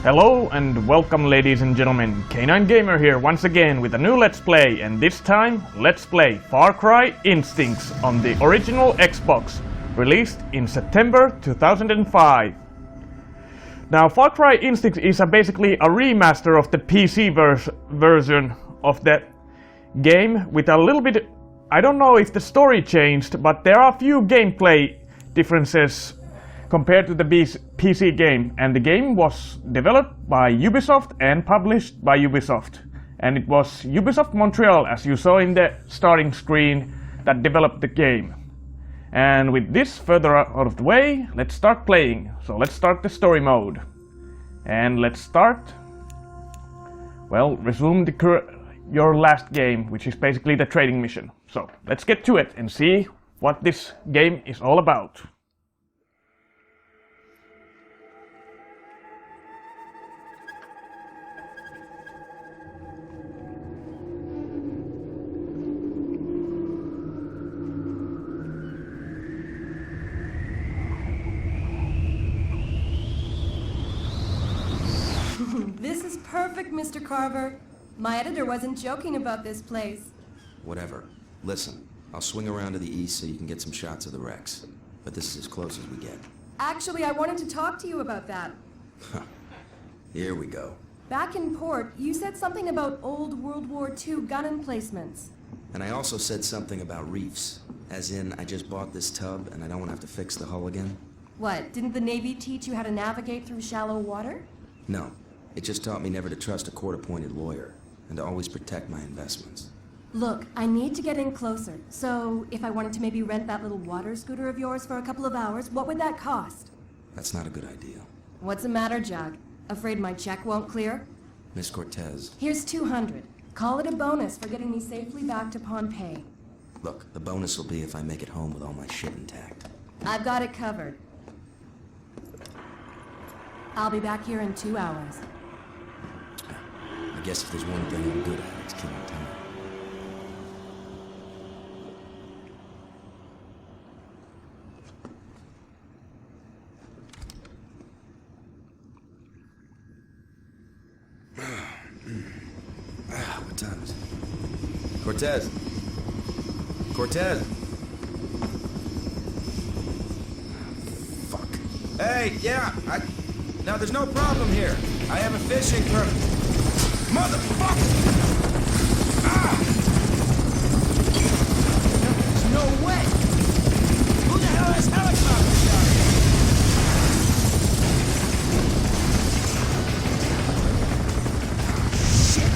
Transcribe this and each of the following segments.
Hello and welcome ladies and gentlemen, K9 Gamer here once again with a new Let's Play, and this time let's play Far Cry Instincts on the original Xbox, released in September 2005. Now Far Cry Instincts is basically a remaster of the PC version of the game with a little bit, I don't know if the story changed, but there are a few gameplay differences compared to the PC game, and the game was developed by Ubisoft and published by Ubisoft, and it was Ubisoft Montreal, as you saw in the starting screen, that developed the game. And with this further out of the way, let's start playing. So let's start the story mode, and let's start, well, resume your last game, which is basically the trading mission. So let's get to it and see what this game is all about. This is perfect, Mr. Carver. My editor wasn't joking about this place. Whatever. Listen, I'll swing around to the east so you can get some shots of the wrecks. But this is as close as we get. Actually, I wanted to talk to you about that. Here we go. Back in port, you said something about old World War II gun emplacements. And I also said something about reefs. As in, I just bought this tub and I don't want to have to fix the hull again. What, didn't the Navy teach you how to navigate through shallow water? No. It just taught me never to trust a court-appointed lawyer and to always protect my investments. Look, I need to get in closer. So, if I wanted to maybe rent that little water scooter of yours for a couple of hours, what would that cost? That's not a good idea. What's the matter, Jack? Afraid my check won't clear? Miss Cortez. Here's $200. Call it a bonus for getting me safely back to Pompeii. Look, the bonus will be if I make it home with all my shit intact. I've got it covered. I'll be back here in 2 hours. I guess if there's one thing I'm good at, it's killing time. What time is it? Cortez! Cortez! Fuck. Hey, yeah, Now, there's no problem here. I have a fishing permit. Motherfucker! Ah! There's no way! Who the hell has helicopters down Shit!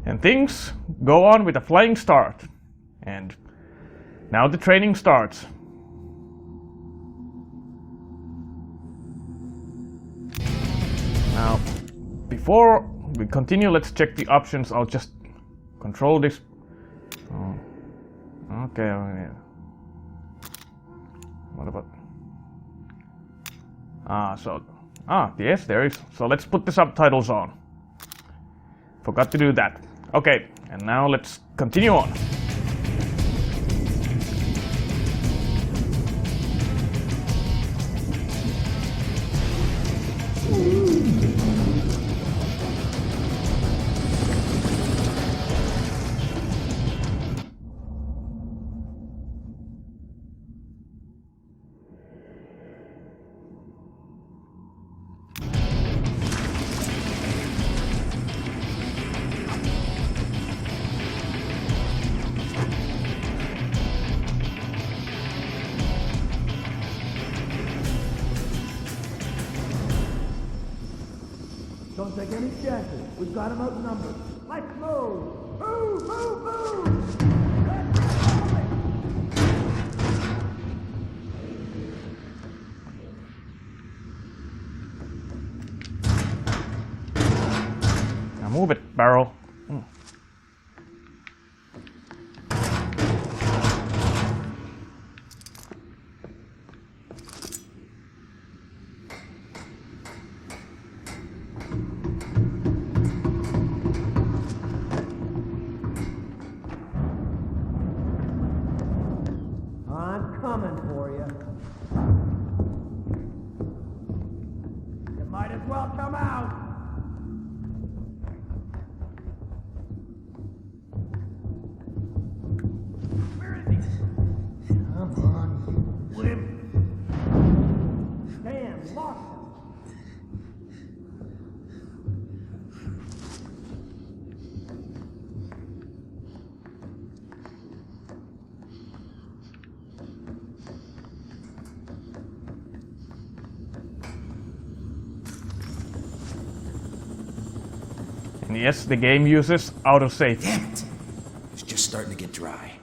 And things go on with a flying start. And now the training starts. Now, before we continue, let's check the options. I'll just control this. Oh. Okay. What about? Yes, there is. So let's put the subtitles on. Forgot to do that. Okay, and now let's continue on. Don't take any chances. We've got him outnumbered. Let's move! Move, move, move! Now move it, barrel. coming for you. You might as well come out. Where is he? Come on, you wimp. Damn, lost him. And yes, the game uses autosave. Damn it! It's just starting to get dry.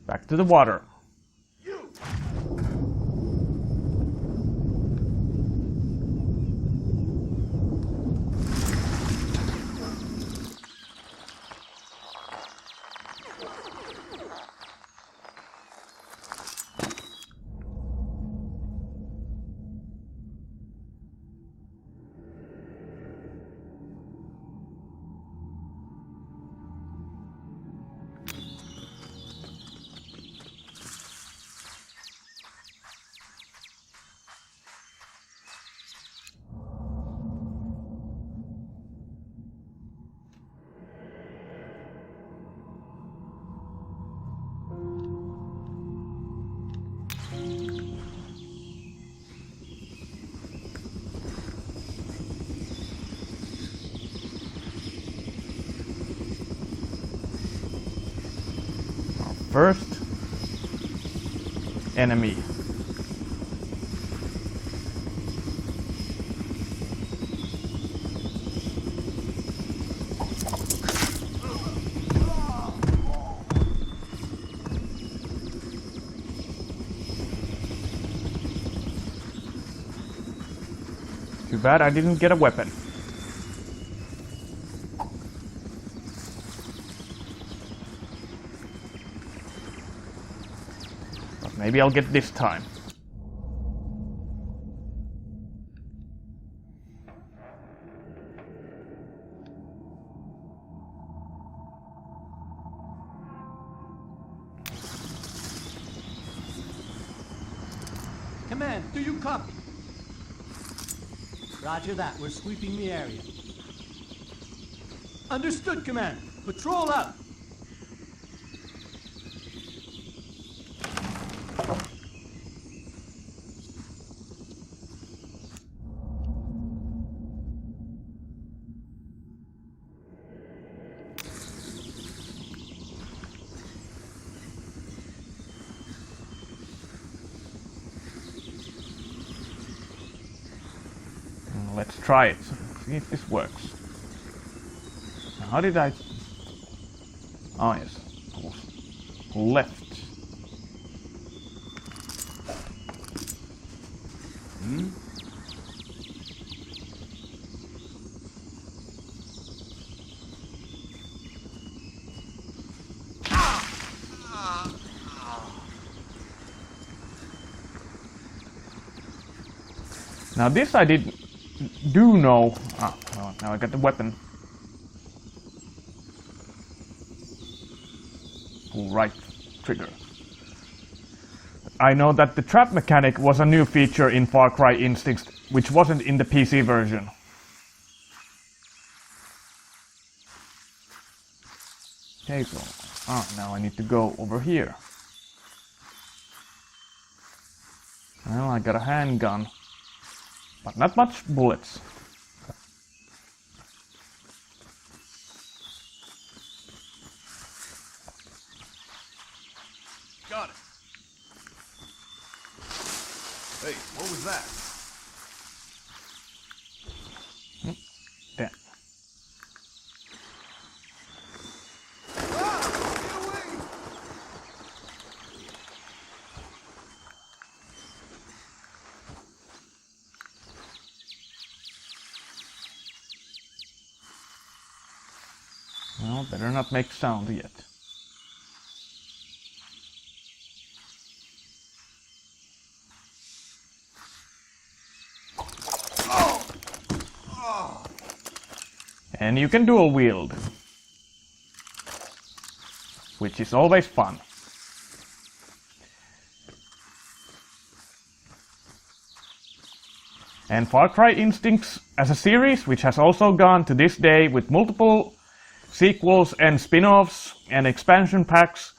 Back to the water. First enemy. Too bad I didn't get a weapon. Maybe I'll get this time. Command, do you copy? Roger that, we're sweeping the area. Understood, Command. Patrol out. Let's try it. See if this works. Now, how did I... Oh yes. Left. Now this I do know. Ah, well, now I got the weapon. Pull right trigger. I know that the trap mechanic was a new feature in Far Cry Instincts, which wasn't in the PC version. Okay, so now I need to go over here. Well, I got a handgun, but not much bullets. Got it. Hey, what was that? Damn. Ah! Get away! Well, better not make sound yet. And you can dual wield. which is always fun. And Far Cry Instincts as a series, which has also gone to this day with multiple sequels and spin-offs and expansion packs,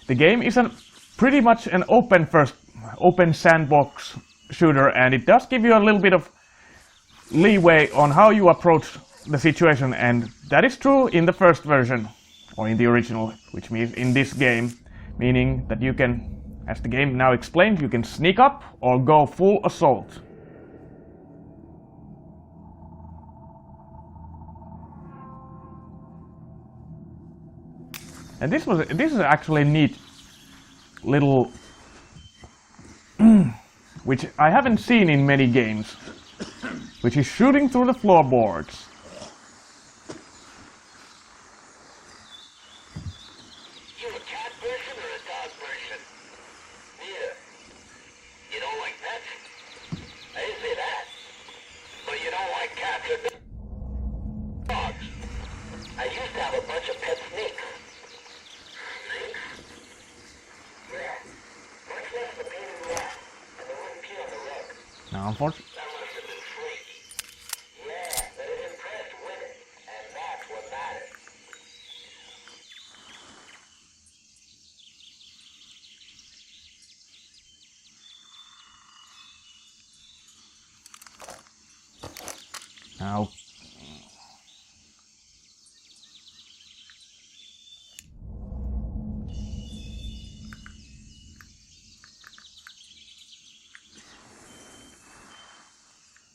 the game is pretty much an open sandbox shooter, and it does give you a little bit of leeway on how you approach the situation, and that is true in the first version, or in the original, which means in this game, meaning that you can, as the game now explains, you can sneak up or go full assault. And this is actually a neat little which I haven't seen in many games, which is shooting through the floorboards. You a cat person or a dog person? Neither. You don't like pets? I didn't say that. But you don't like cats or dogs. I used to have a bunch of pet snakes. Now, unfortunately, That must have been freaky. Yeah, but it impressed women, and that's what matters. now,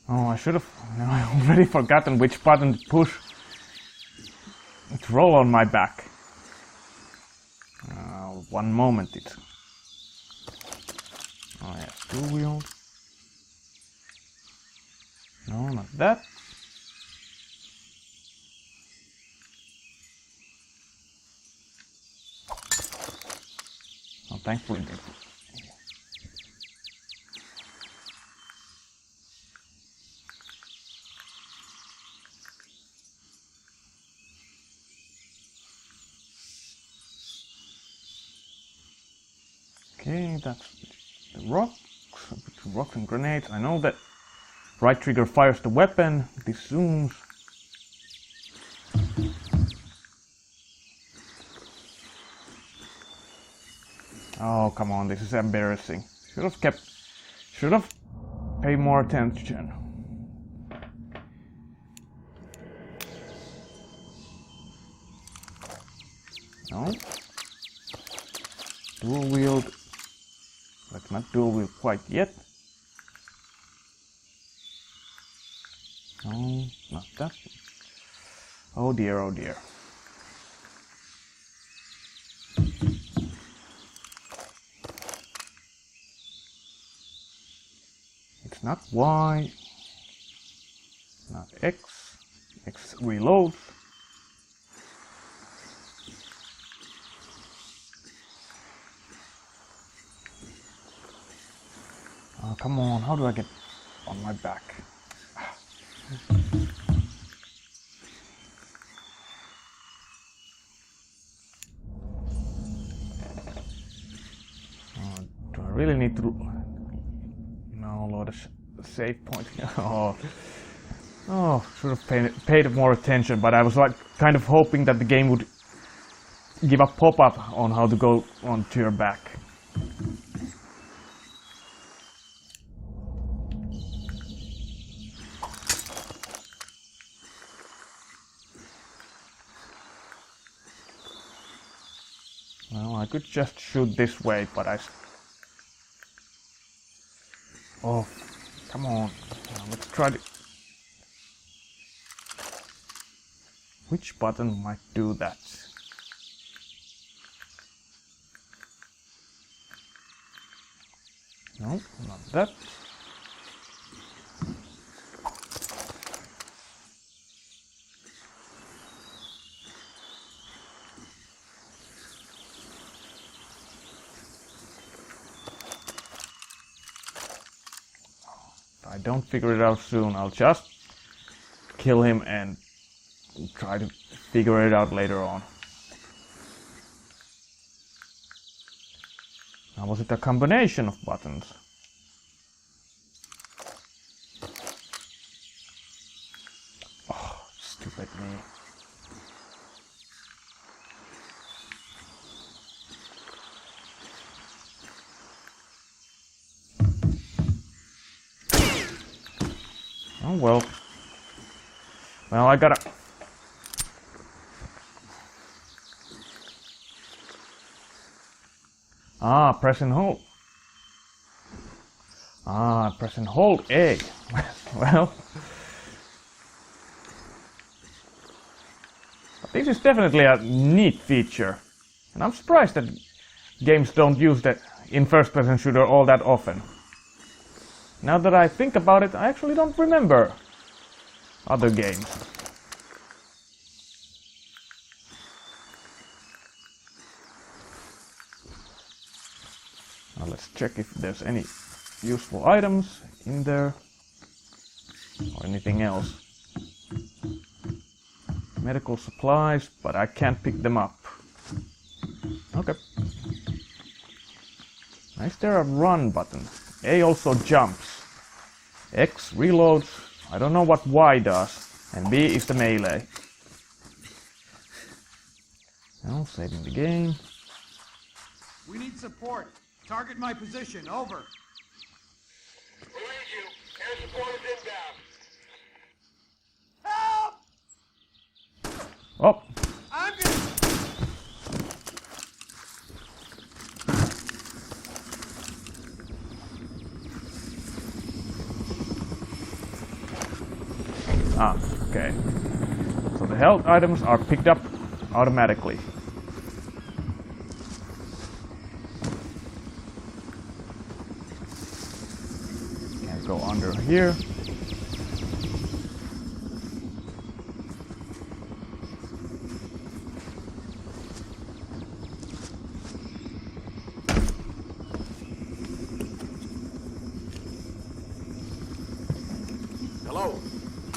oh, I should have. I already forgotten which button to push to roll on my back. One moment, it. Oh yes, two wheels. No, not that. Oh, thankfully. Okay, that's the rocks and grenades. I know that right trigger fires the weapon, this zooms. Oh, come on, this is embarrassing. Should have paid more attention. No. Dual wield. Let's not dual wield quite yet. No, not that. Oh dear, oh dear. It's not Y, not X. X reloads. Oh, come on, how do I get on my back? Do I really need to... No, Lord, a save point. Oh, should have paid more attention, but I was like kind of hoping that the game would give a pop-up on how to go onto your back. Well, I could just shoot this way, but Oh, come on. Now, let's try to... Which button might do that? No, not that. If I don't figure it out soon, I'll just kill him and try to figure it out later on. Or was it a combination of buttons? Oh, stupid me. Oh well. Well, I gotta... press and hold. Press and hold A. Well... This is definitely a neat feature. And I'm surprised that games don't use that in first-person shooter all that often. Now that I think about it, I actually don't remember other games. Now let's check if there's any useful items in there or anything else. Medical supplies, but I can't pick them up. Okay. Is there a run button? A also jumps. X reloads. I don't know what Y does. And B is the melee. Now saving the game. We need support. Target my position. Over. We read you. Air support is inbound. Help! Oh, I'm gonna... okay. So the health items are picked up automatically. Can't go under here. Hello.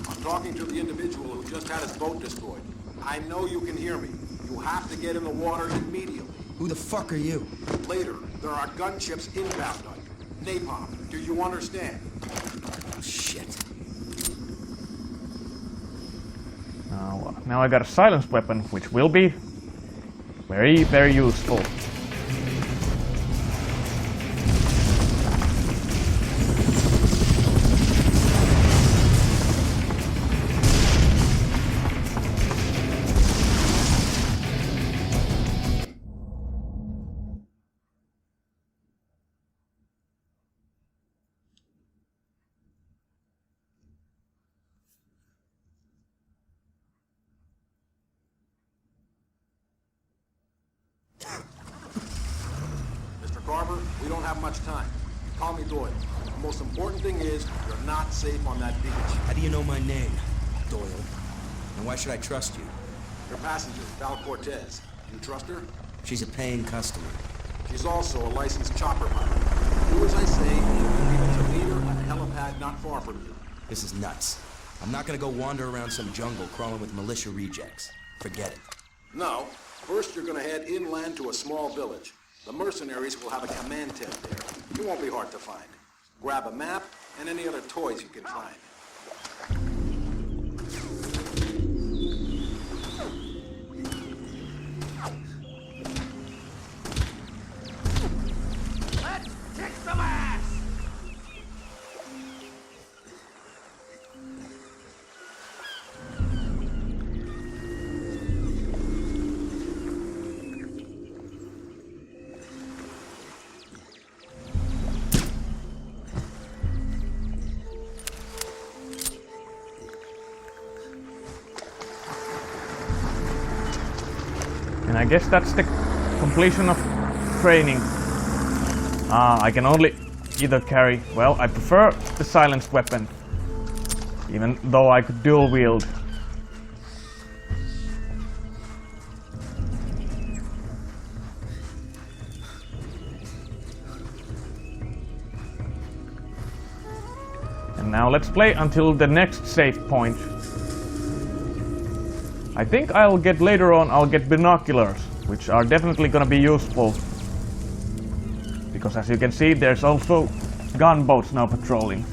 I'm talking to the individual who just had his boat destroyed. I know you can hear me. You have to get in the water immediately. Who the fuck are you? Later, there are gunships inbound on you. Napalm, do you understand? Oh, shit. Now I got a silenced weapon, which will be very, very useful. Mr. Carver, we don't have much time. Call me Doyle. The most important thing is you're not safe on that beach. How do you know my name, Doyle? And why should I trust you? Your passenger, Val Cortez. You trust her? She's a paying customer. She's also a licensed chopper pilot. Do as I say, and you'll be able to meet her at a helipad not far from you. This is nuts. I'm not gonna go wander around some jungle crawling with militia rejects. Forget it. No. First, you're gonna head inland to a small village. The mercenaries will have a command tent there. You won't be hard to find. Grab a map and any other toys you can find. Let's kick some ass! And I guess that's the completion of training. I can only either carry... Well, I prefer the silenced weapon. Even though I could dual wield. And now let's play until the next save point. I think I'll get later on, I'll get binoculars, which are definitely gonna be useful. because as you can see there's also gunboats now patrolling.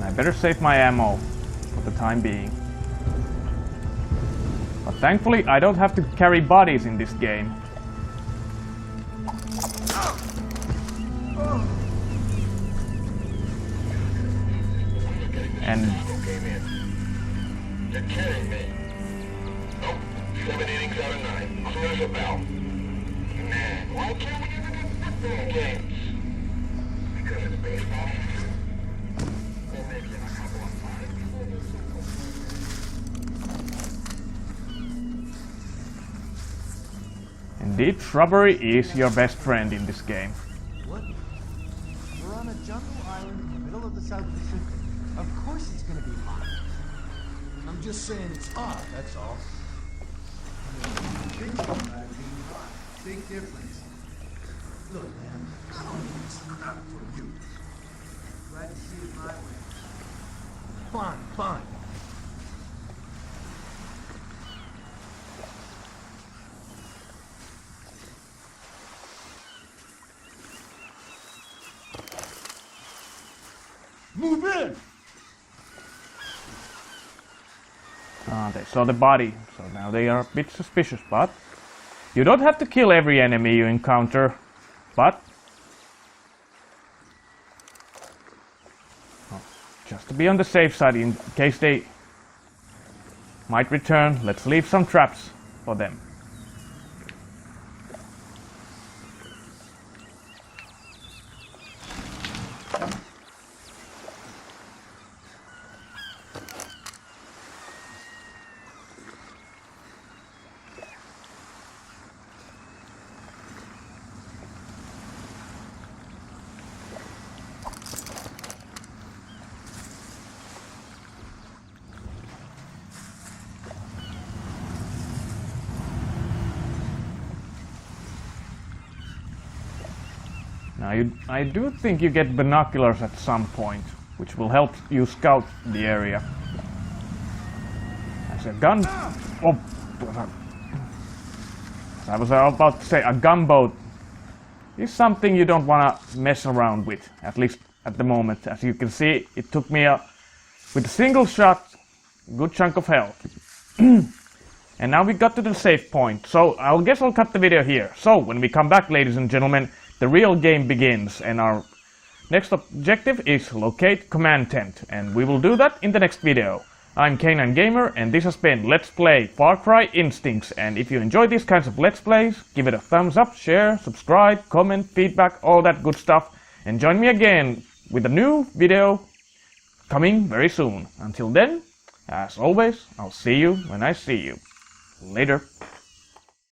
I better save my ammo for the time being. But thankfully I don't have to carry bodies in this game. And They're carrying me. Nope. 7 innings out of 9. Clear as a bell. Man, why can't we ever get football games? Because it's baseball. Or maybe in a couple of months before this indeed, shrubbery is your best friend in this game. What? We're on a jungle island in the middle of the South Pacific. Of course it's gonna be hot. I'm just saying it's hot, that's all. Big hot. Big difference. Look, man, I don't need this crap from you. Glad to see it my way. Fine, fine. Move in! They saw the body, so now they are a bit suspicious, but you don't have to kill every enemy you encounter, but just to be on the safe side in case they might return, let's leave some traps for them. Now I do think you get binoculars at some point, which will help you scout the area. As a gun... Oh, I was about to say, a gunboat is something you don't want to mess around with, at least at the moment. As you can see, it took me with a single shot, a good chunk of health. And now we got to the safe point, so I guess I'll cut the video here. So, when we come back, ladies and gentlemen, the real game begins, and our next objective is locate command tent, and we will do that in the next video. I'm K9 Gamer, and this has been Let's Play Far Cry Instincts, and if you enjoy these kinds of Let's Plays, give it a thumbs up, share, subscribe, comment, feedback, all that good stuff, and join me again with a new video coming very soon. Until then, as always, I'll see you when I see you. Later.